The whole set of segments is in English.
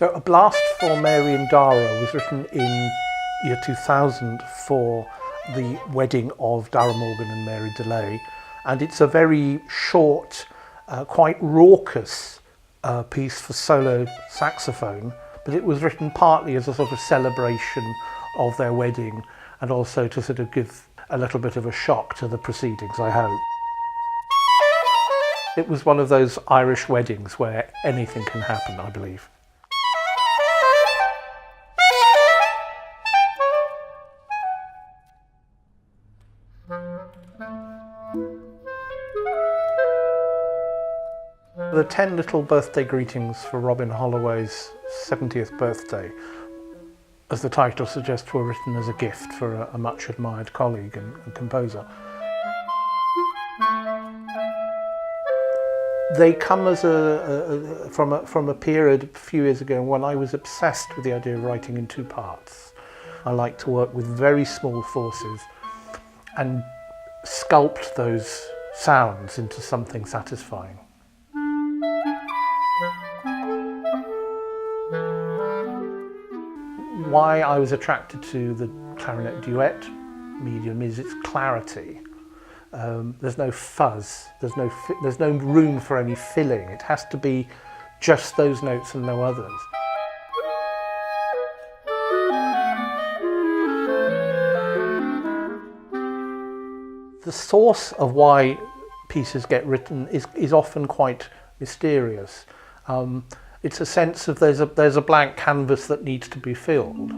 So A Blast for Mary and Dara was written in year 2000 for the wedding of Dara Morgan and Mary DeLay, and it's a very short, quite raucous piece for solo saxophone, but it was written partly as a sort of celebration of their wedding and also to sort of give a little bit of a shock to the proceedings, I hope. It was one of those Irish weddings where anything can happen, I believe. The 10 little birthday greetings for Robin Holloway's 70th birthday, as the title suggests, were written as a gift for a much admired colleague and composer. They come as from a period a few years ago when I was obsessed with the idea of writing in two parts. I like to work with very small forces and sculpt those sounds into something satisfying. Why I was attracted to the clarinet duet medium is its clarity. There's no fuzz, there's no room for any filling. It has to be just those notes and no others. The source of why pieces get written is often quite mysterious. It's a sense of there's a blank canvas that needs to be filled.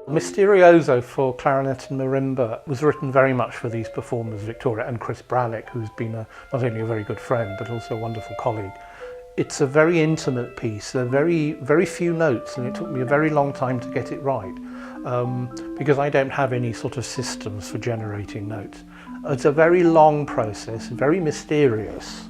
Mysterioso for clarinet and marimba was written very much for these performers, Victoria and Chris Brannick, who's been not only a very good friend but also a wonderful colleague. It's a very intimate piece. There are very few notes, and it took me a very long time to get it right. Because I don't have any sort of systems for generating notes. It's a very long process, very mysterious.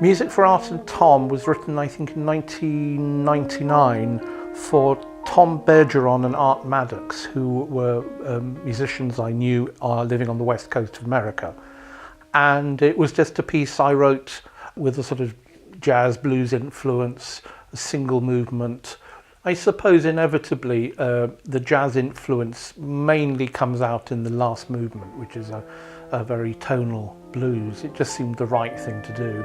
Music for Art and Tom was written, I think, in 1999 for Tom Bergeron and Art Maddox, who were musicians I knew living on the west coast of America. And it was just a piece I wrote with a sort of jazz blues influence, a single movement. I suppose inevitably the jazz influence mainly comes out in the last movement, which is a very tonal blues. It just seemed the right thing to do.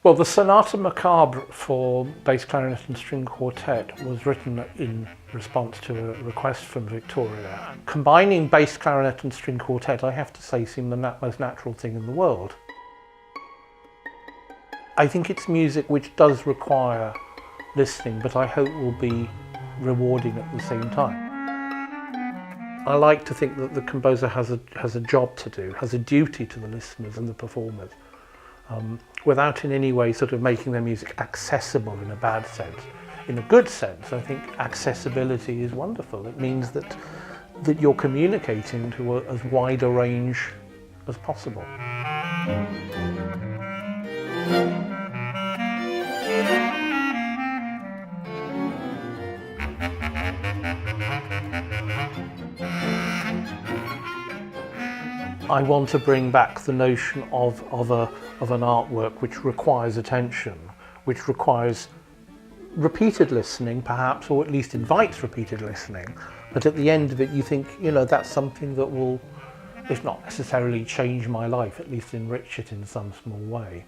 Well, the Sonata Macabre for bass clarinet and string quartet was written in response to a request from Victoria. Combining bass clarinet and string quartet, I have to say, seemed the most natural thing in the world. I think it's music which does require listening, but I hope will be rewarding at the same time. I like to think that the composer has a job to do, has a duty to the listeners and the performers, without in any way sort of making their music accessible in a bad sense. In a good sense, I think accessibility is wonderful. It means that you're communicating to as wide a range as possible. I want to bring back the notion of an artwork which requires attention, which requires repeated listening perhaps, or at least invites repeated listening, but at the end of it you think, you know, that's something that will, if not necessarily change my life, at least enrich it in some small way.